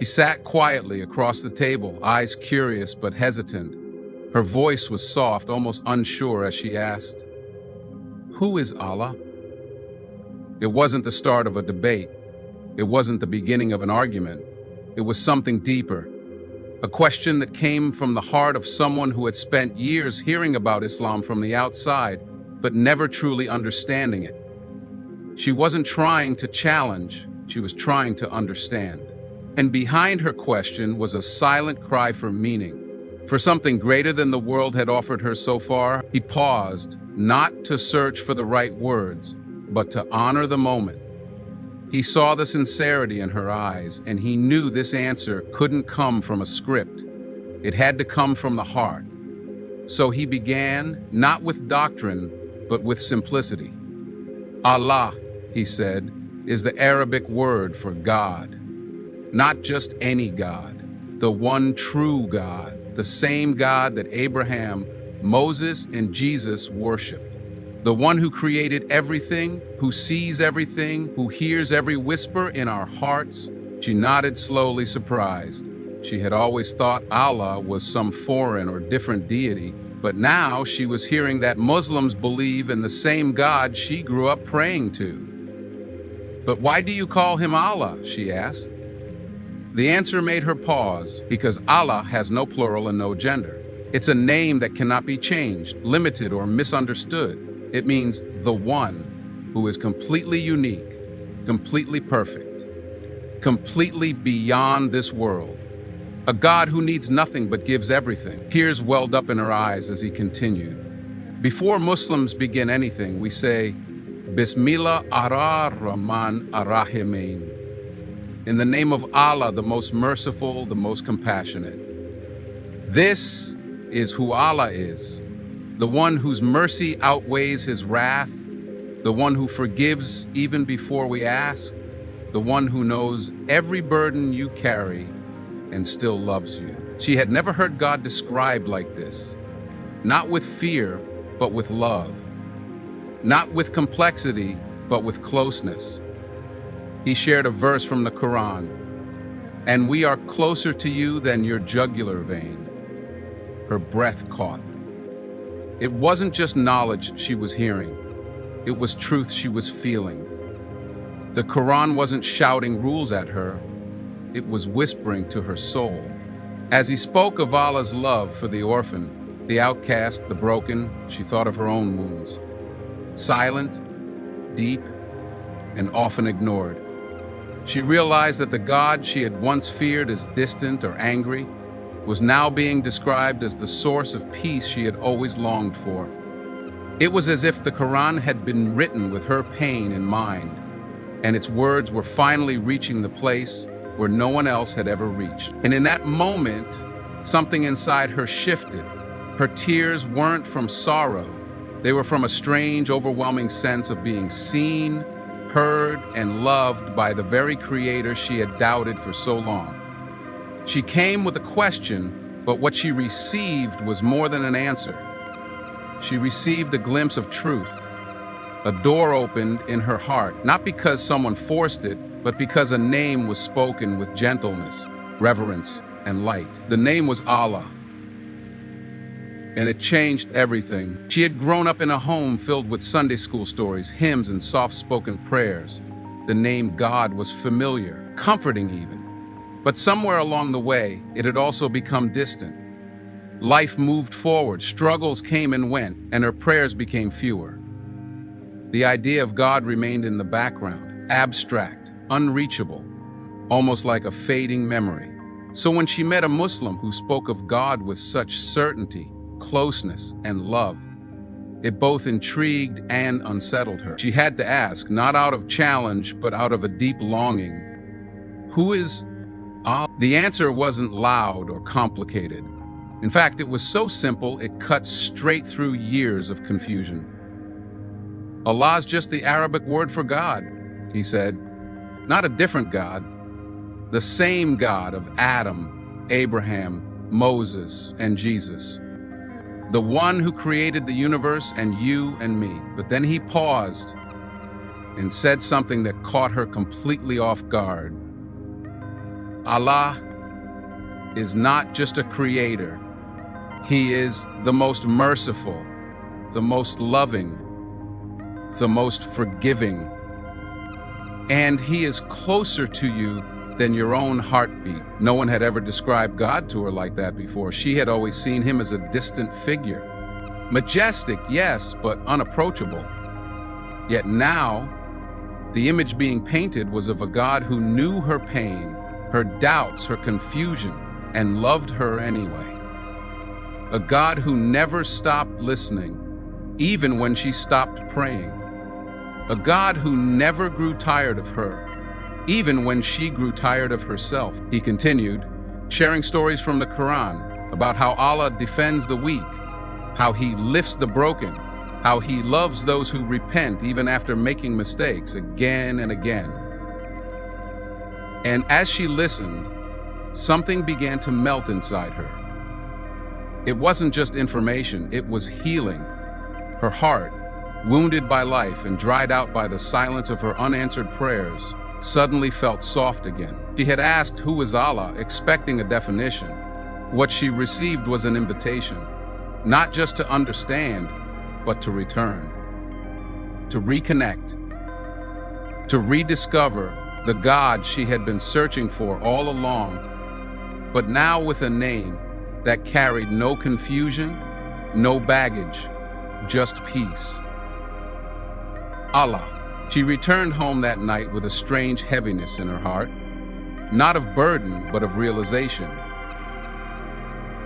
She sat quietly across the table, eyes curious but hesitant. Her voice was soft, almost unsure as she asked, "Who is Allah?" It wasn't the start of a debate. It wasn't the beginning of an argument. It was something deeper. A question that came from the heart of someone who had spent years hearing about Islam from the outside, but never truly understanding it. She wasn't trying to challenge, she was trying to understand. And behind her question was a silent cry for meaning, for something greater than the world had offered her so far. He paused, not to search for the right words, but to honor the moment. He saw the sincerity in her eyes, and he knew this answer couldn't come from a script. It had to come from the heart. So he began, not with doctrine, but with simplicity. Allah, he said, is the Arabic word for God. Not just any God, the one true God, the same God that Abraham, Moses, and Jesus worshiped. The one who created everything, who sees everything, who hears every whisper in our hearts. She nodded slowly, surprised. She had always thought Allah was some foreign or different deity, but now she was hearing that Muslims believe in the same God she grew up praying to. "But why do you call him Allah?" she asked. The answer made her pause, because Allah has no plural and no gender. It's a name that cannot be changed, limited, or misunderstood. It means the one who is completely unique, completely perfect, completely beyond this world. A God who needs nothing but gives everything. Tears welled up in her eyes as he continued. Before Muslims begin anything, we say, Bismillah ar-Rahman ar-Rahimin. In the name of Allah, the most merciful, the most compassionate. This is who Allah is, the one whose mercy outweighs his wrath, the one who forgives even before we ask, the one who knows every burden you carry and still loves you. She had never heard God described like this, not with fear, but with love, not with complexity, but with closeness. He shared a verse from the Quran, "And we are closer to you than your jugular vein." Her breath caught. It wasn't just knowledge she was hearing. It was truth she was feeling. The Quran wasn't shouting rules at her. It was whispering to her soul. As he spoke of Allah's love for the orphan, the outcast, the broken, she thought of her own wounds. Silent, deep, and often ignored. She realized that the God she had once feared as distant or angry was now being described as the source of peace she had always longed for. It was as if the Quran had been written with her pain in mind, and its words were finally reaching the place where no one else had ever reached. And in that moment, something inside her shifted. Her tears weren't from sorrow. They were from a strange, overwhelming sense of being seen, heard, and loved by the very creator she had doubted for so long. She came with a question, but what she received was more than an answer. She received a glimpse of truth. A door opened in her heart, not because someone forced it, but because a name was spoken with gentleness, reverence, and light. The name was Allah, and it changed everything. She had grown up in a home filled with Sunday school stories, hymns, and soft-spoken prayers. The name God was familiar, comforting even. But somewhere along the way, it had also become distant. Life moved forward, struggles came and went, and her prayers became fewer. The idea of God remained in the background, abstract, unreachable, almost like a fading memory. So when she met a Muslim who spoke of God with such certainty, closeness, and love, it both intrigued and unsettled her. She had to ask, not out of challenge, but out of a deep longing, who is Allah? The answer wasn't loud or complicated. In fact, it was so simple it cut straight through years of confusion. Allah's just the Arabic word for God, he said. Not a different God. The same God of Adam, Abraham, Moses, and Jesus. The one who created the universe and you and me. But then he paused and said something that caught her completely off guard. Allah is not just a creator. He is the most merciful, the most loving, the most forgiving. And he is closer to you than your own heartbeat. No one had ever described God to her like that before. She had always seen him as a distant figure. Majestic, yes, but unapproachable. Yet now, the image being painted was of a God who knew her pain, her doubts, her confusion, and loved her anyway. A God who never stopped listening, even when she stopped praying. A God who never grew tired of her, even when she grew tired of herself. He continued, sharing stories from the Quran about how Allah defends the weak, how he lifts the broken, how he loves those who repent even after making mistakes again and again. And as she listened, something began to melt inside her. It wasn't just information, it was healing. Her heart, wounded by life and dried out by the silence of her unanswered prayers, suddenly felt soft again. She had asked who was Allah, expecting a definition. What she received was an invitation, not just to understand, but to return, to reconnect, to rediscover the God she had been searching for all along, but now with a name that carried no confusion, no baggage, just peace. Allah. She returned home that night with a strange heaviness in her heart, not of burden, but of realization.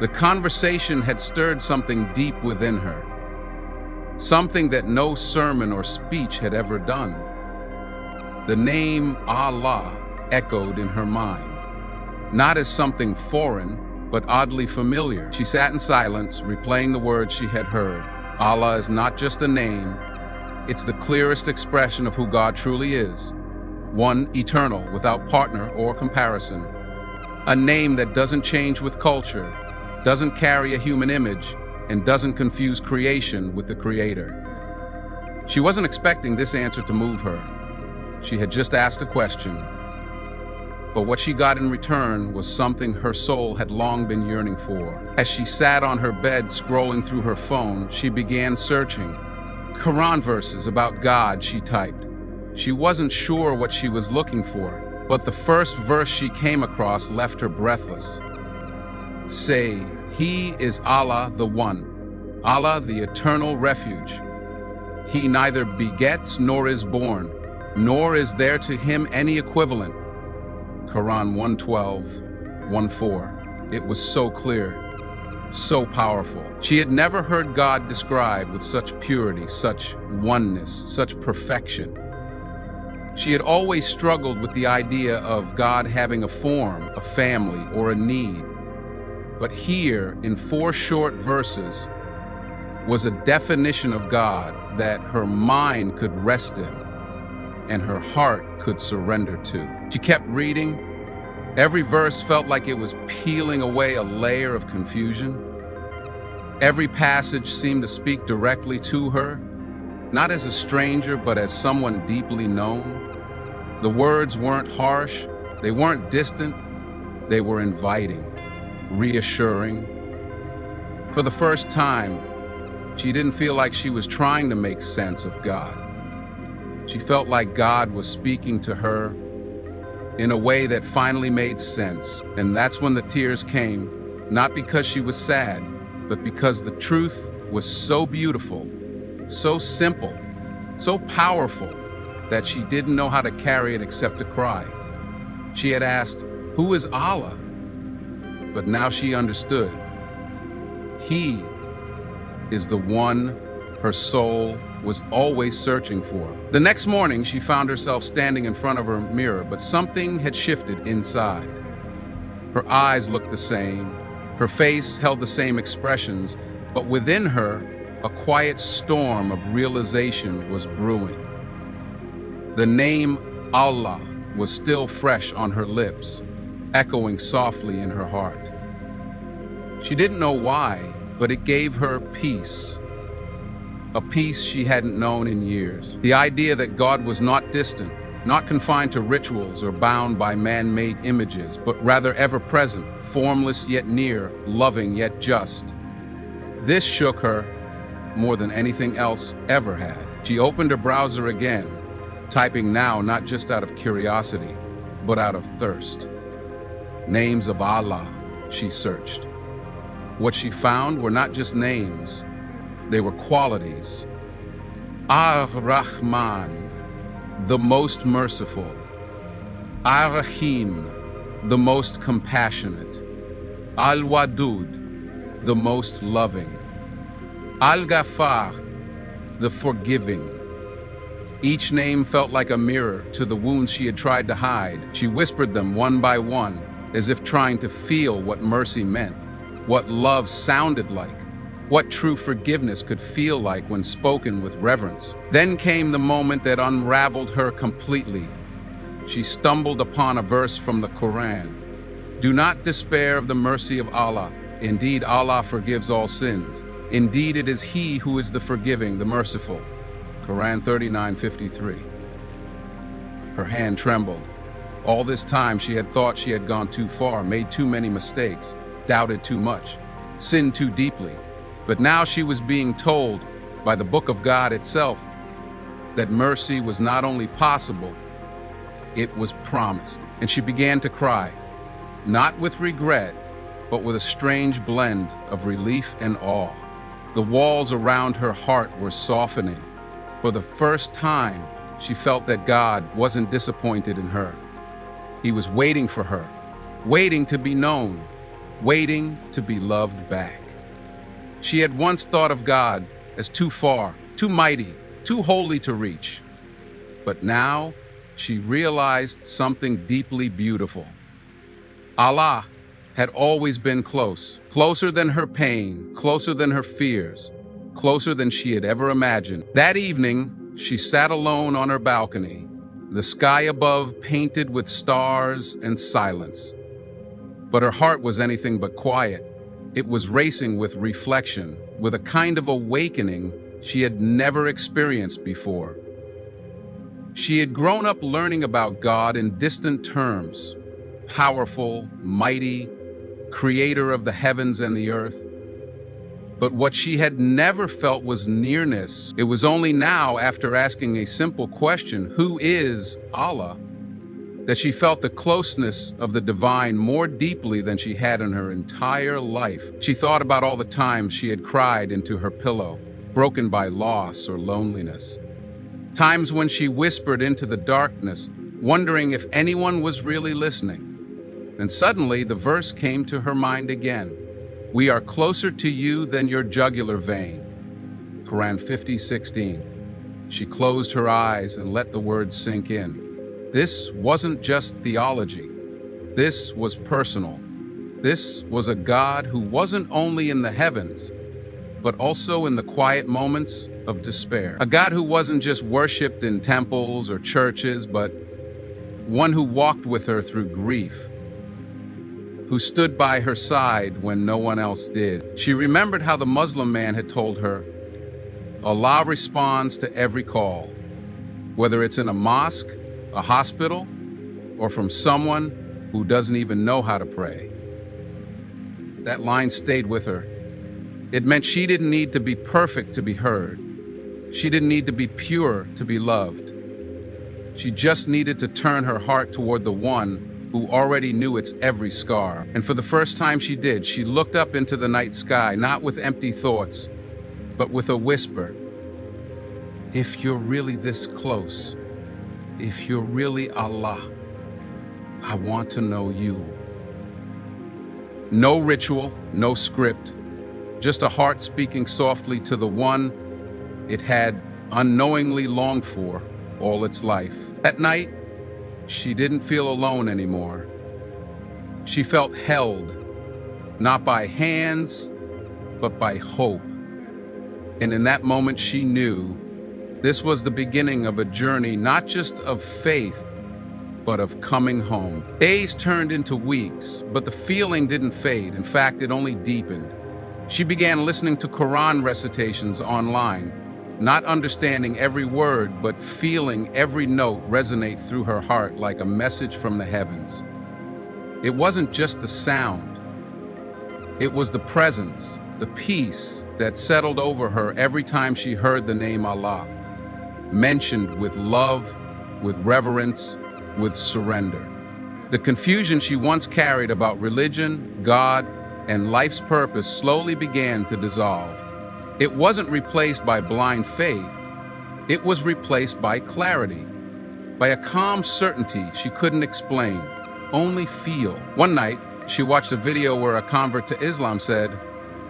The conversation had stirred something deep within her, something that no sermon or speech had ever done. The name Allah echoed in her mind, not as something foreign, but oddly familiar. She sat in silence, replaying the words she had heard. Allah is not just a name, it's the clearest expression of who God truly is. One eternal, without partner or comparison. A name that doesn't change with culture, doesn't carry a human image, and doesn't confuse creation with the Creator. She wasn't expecting this answer to move her. She had just asked a question. But what she got in return was something her soul had long been yearning for. As she sat on her bed scrolling through her phone, she began searching. Quran verses about God, she typed. She wasn't sure what she was looking for, but the first verse she came across left her breathless. Say, He is Allah the One, Allah the eternal refuge. He neither begets nor is born, nor is there to him any equivalent. Quran 1:12, 1:4. It was so clear, so powerful. She had never heard God described with such purity, such oneness, such perfection. She had always struggled with the idea of God having a form, a family, or a need. But here, in 4 short verses, was a definition of God that her mind could rest in and her heart could surrender to. She kept reading. Every verse felt like it was peeling away a layer of confusion. Every passage seemed to speak directly to her, not as a stranger, but as someone deeply known. The words weren't harsh, they weren't distant, they were inviting, reassuring. For the first time, she didn't feel like she was trying to make sense of God. She felt like God was speaking to her in a way that finally made sense. And that's when the tears came, not because she was sad, but because the truth was so beautiful, so simple, so powerful, that she didn't know how to carry it except to cry. She had asked, "Who is Allah?" But now she understood. He is the one her soul was always searching for. The next morning, she found herself standing in front of her mirror, but something had shifted inside. Her eyes looked the same, her face held the same expressions, but within her, a quiet storm of realization was brewing. The name Allah was still fresh on her lips, echoing softly in her heart. She didn't know why, but it gave her peace. A peace she hadn't known in years. The idea that God was not distant, not confined to rituals or bound by man-made images, but rather ever-present, formless yet near, loving yet just. This shook her more than anything else ever had. She opened her browser again, typing now not just out of curiosity, but out of thirst. Names of Allah, she searched. What she found were not just names, they were qualities. Ar-Rahman, the most merciful. Ar-Rahim, the most compassionate. Al-Wadud, the most loving. Al-Ghaffar, the forgiving. Each name felt like a mirror to the wounds she had tried to hide. She whispered them one by one, as if trying to feel what mercy meant, what love sounded like, what true forgiveness could feel like when spoken with reverence. Then came the moment that unraveled her completely. She stumbled upon a verse from the Quran. Do not despair of the mercy of Allah. Indeed, Allah forgives all sins. Indeed, it is He who is the forgiving, the merciful. Quran 39:53. Her hand trembled. All this time she had thought she had gone too far, made too many mistakes, doubted too much, sinned too deeply. But now she was being told by the Book of God itself that mercy was not only possible, it was promised. And she began to cry, not with regret, but with a strange blend of relief and awe. The walls around her heart were softening. For the first time, she felt that God wasn't disappointed in her. He was waiting for her, waiting to be known, waiting to be loved back. She had once thought of God as too far, too mighty, too holy to reach. But now she realized something deeply beautiful. Allah had always been close, closer than her pain, closer than her fears, closer than she had ever imagined. That evening, she sat alone on her balcony, the sky above painted with stars and silence. But her heart was anything but quiet. It was racing with reflection, with a kind of awakening she had never experienced before. She had grown up learning about God in distant terms, powerful, mighty, creator of the heavens and the earth. But what she had never felt was nearness. It was only now, after asking a simple question, who is Allah, that she felt the closeness of the divine more deeply than she had in her entire life. She thought about all the times she had cried into her pillow, broken by loss or loneliness. Times when she whispered into the darkness, wondering if anyone was really listening. And suddenly the verse came to her mind again. We are closer to you than your jugular vein. Quran 50:16. She closed her eyes and let the words sink in. This wasn't just theology. This was personal. This was a God who wasn't only in the heavens, but also in the quiet moments of despair. A God who wasn't just worshipped in temples or churches, but one who walked with her through grief, who stood by her side when no one else did. She remembered how the Muslim man had told her, Allah responds to every call, whether it's in a mosque, a hospital, or from someone who doesn't even know how to pray. That line stayed with her. It meant she didn't need to be perfect to be heard. She didn't need to be pure to be loved. She just needed to turn her heart toward the one who already knew its every scar. And for the first time she did, she looked up into the night sky, not with empty thoughts, but with a whisper. If you're really this close, if you're really Allah, I want to know you. No ritual, no script, just a heart speaking softly to the one it had unknowingly longed for all its life. At night, she didn't feel alone anymore. She felt held, not by hands, but by hope. And in that moment she knew this was the beginning of a journey not just of faith, but of coming home. Days turned into weeks, but the feeling didn't fade. In fact, it only deepened. She began listening to Quran recitations online, not understanding every word, but feeling every note resonate through her heart like a message from the heavens. It wasn't just the sound, it was the presence, the peace that settled over her every time she heard the name Allah, mentioned with love, with reverence, with surrender. The confusion she once carried about religion, God, and life's purpose slowly began to dissolve. It wasn't replaced by blind faith, it was replaced by clarity, by a calm certainty she couldn't explain, only feel. One night, she watched a video where a convert to Islam said,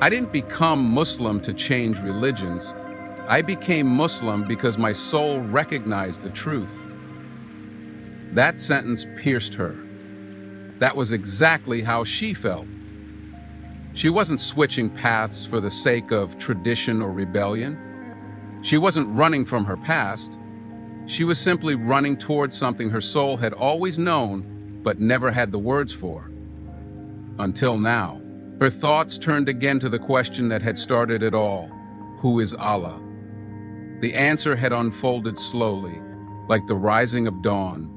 "I didn't become Muslim to change religions. I became Muslim because my soul recognized the truth." That sentence pierced her. That was exactly how she felt. She wasn't switching paths for the sake of tradition or rebellion. She wasn't running from her past. She was simply running towards something her soul had always known but never had the words for. Until now. Her thoughts turned again to the question that had started it all. Who is Allah? The answer had unfolded slowly, like the rising of dawn.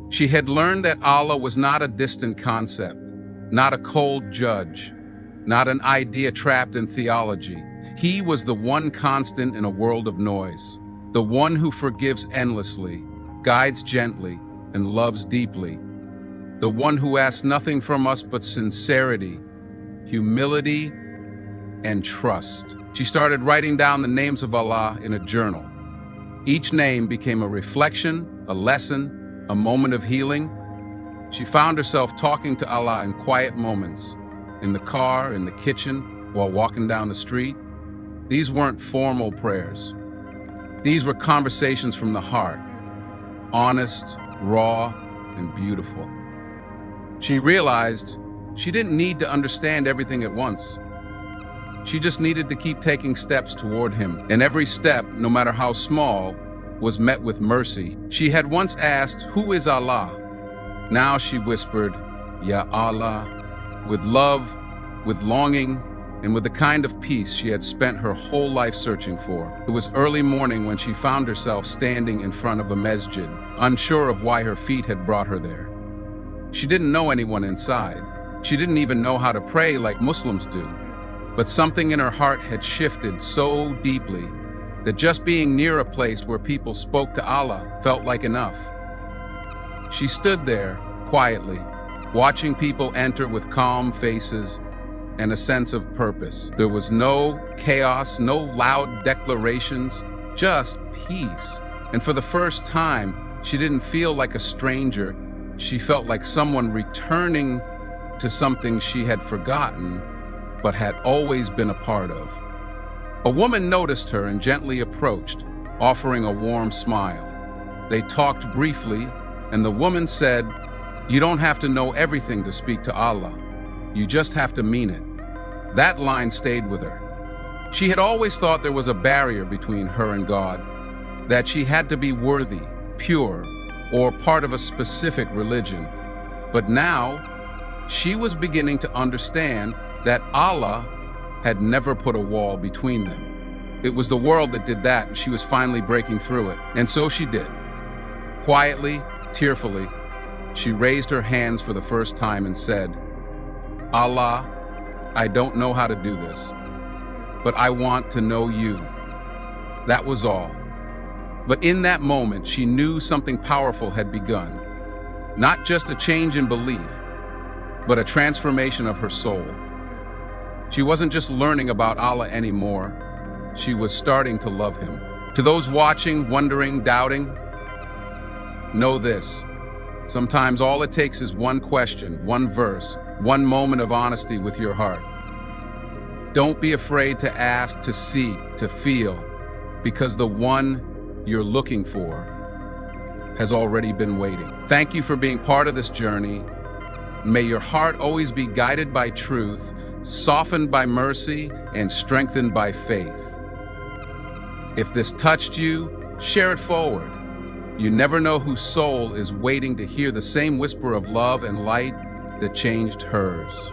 She had learned that Allah was not a distant concept, not a cold judge, not an idea trapped in theology. He was the one constant in a world of noise, the one who forgives endlessly, guides gently, and loves deeply, the one who asks nothing from us but sincerity, humility, and trust. She started writing down the names of Allah in a journal. Each name became a reflection, a lesson, a moment of healing. She found herself talking to Allah in quiet moments, in the car, in the kitchen, while walking down the street. These weren't formal prayers. These were conversations from the heart, honest, raw, and beautiful. She realized she didn't need to understand everything at once. She just needed to keep taking steps toward Him, and every step, no matter how small, was met with mercy. She had once asked, "Who is Allah?" Now she whispered, "Ya Allah," with love, with longing, and with the kind of peace she had spent her whole life searching for. It was early morning when she found herself standing in front of a masjid, unsure of why her feet had brought her there. She didn't know anyone inside. She didn't even know how to pray like Muslims do. But something in her heart had shifted so deeply that just being near a place where people spoke to Allah felt like enough. She stood there, quietly, watching people enter with calm faces and a sense of purpose. There was no chaos, no loud declarations, just peace. And for the first time, she didn't feel like a stranger. She felt like someone returning to something she had forgotten, but had always been a part of. A woman noticed her and gently approached, offering a warm smile. They talked briefly, and the woman said, "You don't have to know everything to speak to Allah. You just have to mean it." That line stayed with her. She had always thought there was a barrier between her and God, that she had to be worthy, pure, or part of a specific religion. But now, she was beginning to understand that Allah had never put a wall between them. It was the world that did that, and she was finally breaking through it. And so she did. Quietly, tearfully, she raised her hands for the first time and said, "Allah, I don't know how to do this, but I want to know you." That was all. But in that moment, she knew something powerful had begun. Not just a change in belief, but a transformation of her soul. She wasn't just learning about Allah anymore. She was starting to love Him. To those watching, wondering, doubting, know this. Sometimes all it takes is one question, one verse, one moment of honesty with your heart. Don't be afraid to ask, to seek, to feel, because the one you're looking for has already been waiting. Thank you for being part of this journey. May your heart always be guided by truth, softened by mercy, and strengthened by faith. If this touched you, share it forward. You never know whose soul is waiting to hear the same whisper of love and light that changed hers.